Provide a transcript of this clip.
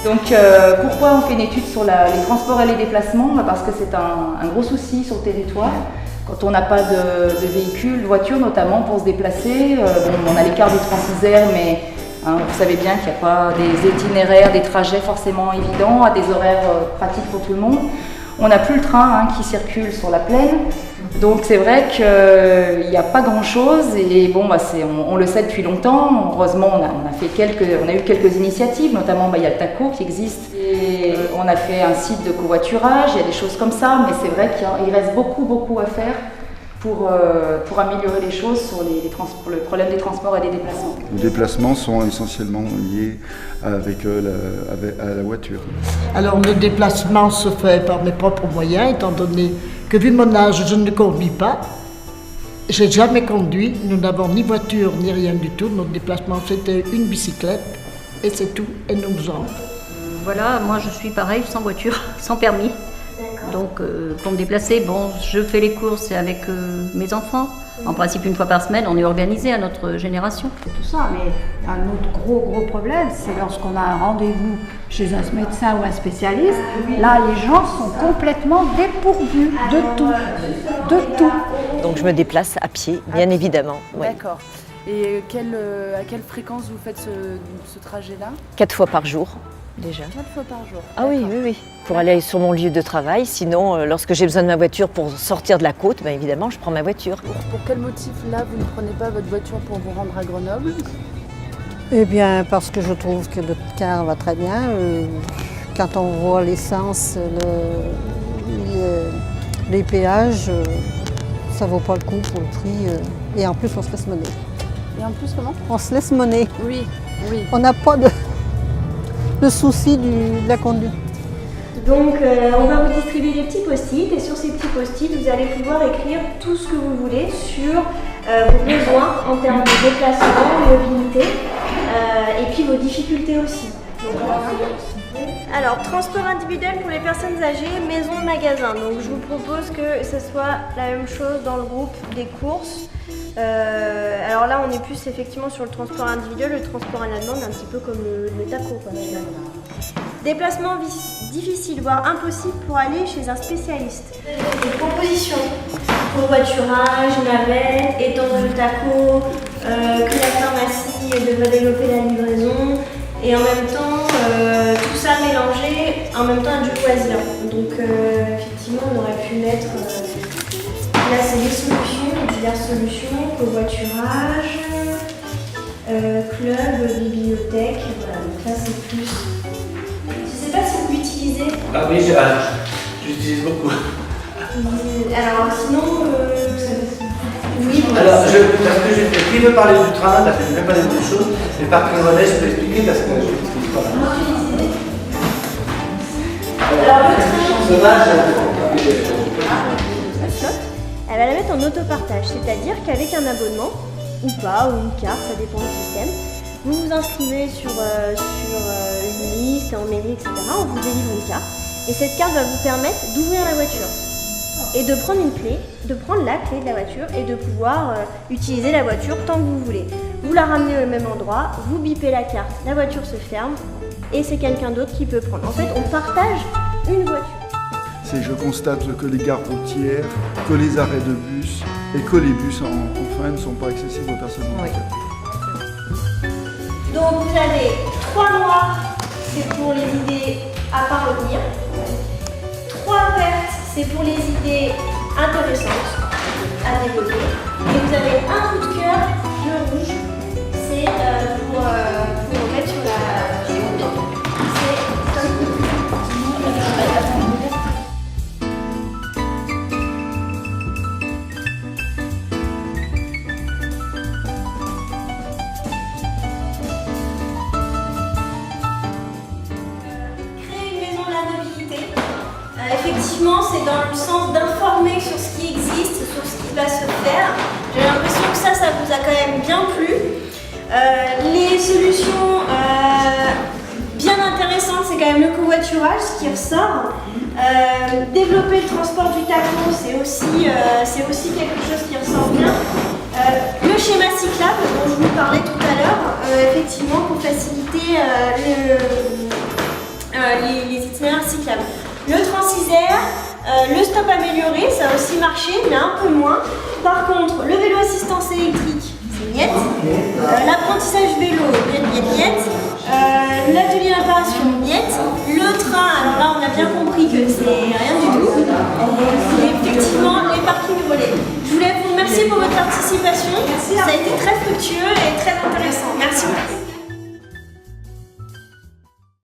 Donc pourquoi on fait une étude sur les transports et les déplacements? Parce que c'est un gros souci sur le territoire. Quand on n'a pas de véhicule, de voiture notamment pour se déplacer, on a les cars du Transisère, mais vous savez bien qu'il n'y a pas des itinéraires, des trajets forcément évidents, à des horaires pratiques pour tout le monde. On n'a plus le train qui circule sur la plaine, donc c'est vrai qu'il n'y a pas grand-chose et bon, on le sait depuis longtemps. Heureusement, on a eu quelques initiatives, notamment il y a le TACO qui existe et on a fait un site de covoiturage, il y a des choses comme ça, mais c'est vrai qu'il reste beaucoup à faire pour améliorer les choses sur le problème des transports et des déplacements. Les déplacements sont essentiellement liés à la voiture. Alors le déplacement se fait par mes propres moyens, étant donné que vu mon âge, je ne conduis pas. J'ai jamais conduit, nous n'avons ni voiture ni rien du tout. Notre déplacement c'était une bicyclette et c'est tout, et nous nous en. Voilà, moi je suis pareil, sans voiture, sans permis. Donc pour me déplacer, je fais les courses avec mes enfants. En principe, une fois par semaine, on est organisé à notre génération. Tout ça, mais un autre gros problème, c'est lorsqu'on a un rendez-vous chez un médecin ou un spécialiste, là les gens sont complètement dépourvus de tout. Donc je me déplace à pied, bien évidemment. Ouais. D'accord. Et à quelle fréquence vous faites ce trajet-là? 4 fois par jour. Déjà. 4 fois par jour. Ah oui. Pour aller sur mon lieu de travail. Sinon, lorsque j'ai besoin de ma voiture pour sortir de la côte, évidemment, je prends ma voiture. Pour quel motif, là, vous ne prenez pas votre voiture pour vous rendre à Grenoble? Eh bien, parce que je trouve que le car va très bien. Quand on voit l'essence, les péages, ça ne vaut pas le coup pour le prix. Et en plus, on se laisse monnaie. Et en plus, comment? On se laisse monnaie. Oui. On n'a pas de souci de la conduite. Donc on va vous distribuer des petits post-it et sur ces petits post-it vous allez pouvoir écrire tout ce que vous voulez sur vos besoins en termes de déplacement, de mobilité et puis vos difficultés aussi. Donc, alors transport individuel pour les personnes âgées, maison, magasin. Donc je vous propose que ce soit la même chose dans le groupe des courses. Alors là on est plus effectivement sur le transport individuel, le transport à la demande, un petit peu comme le TACO quoi, finalement. Déplacement difficile, voire impossible pour aller chez un spécialiste. Des propositions, covoiturage, navette, étendre le TACO, que la pharmacie devrait développer la livraison et en même temps tout ça mélangé en même temps à du loisir. Donc effectivement on aurait pu mettre là c'est les solutions, diverses solutions, covoiturage, club, bibliothèque, voilà, donc là c'est plus. Je sais pas si vous l'utilisez. Ah oui, j'utilise beaucoup. Alors sinon, oui. Alors, parce que qui veut parler du train, parce que je ne vais pas dire autre chose, mais par curiosité, je peux expliquer parce que je n'utilise pas. Alors le train, elle va la mettre en autopartage, c'est-à-dire qu'avec un abonnement, ou pas, ou une carte, ça dépend du système, vous vous inscrivez sur une liste, en mairie, etc. On vous délivre une carte et cette carte va vous permettre d'ouvrir la voiture et de prendre une clé, de prendre la clé de la voiture et de pouvoir utiliser la voiture tant que vous voulez. Vous la ramenez au même endroit, vous bipez la carte, la voiture se ferme et c'est quelqu'un d'autre qui peut prendre. En fait, on partage une voiture. Je constate que les gares routières, que les arrêts de bus et que les bus enfin ne sont pas accessibles aux personnes handicapées. Donc vous avez 3 noirs, c'est pour les idées à pas retenir. 3 vertes, c'est pour les idées intéressantes à développer. Et vous avez un coup de cœur, le rouge, c'est pour mettre sur la effectivement, c'est dans le sens d'informer sur ce qui existe, sur ce qui va se faire. J'ai l'impression que ça vous a quand même bien plu. Les solutions bien intéressantes, c'est quand même le covoiturage, ce qui ressort. Développer le transport du TACO, c'est aussi quelque chose qui ressort bien. Le schéma cyclable dont je vous parlais tout à l'heure, effectivement pour faciliter Le stop amélioré, ça a aussi marché, mais un peu moins. Par contre, le vélo assistance électrique, c'est niet. L'apprentissage vélo, niet. L'atelier réparation, niet. Le train, alors là, on a bien compris que c'est rien du tout. Et effectivement, les parkings relais. Je voulais vous remercier pour votre participation. Ça a été très fructueux et très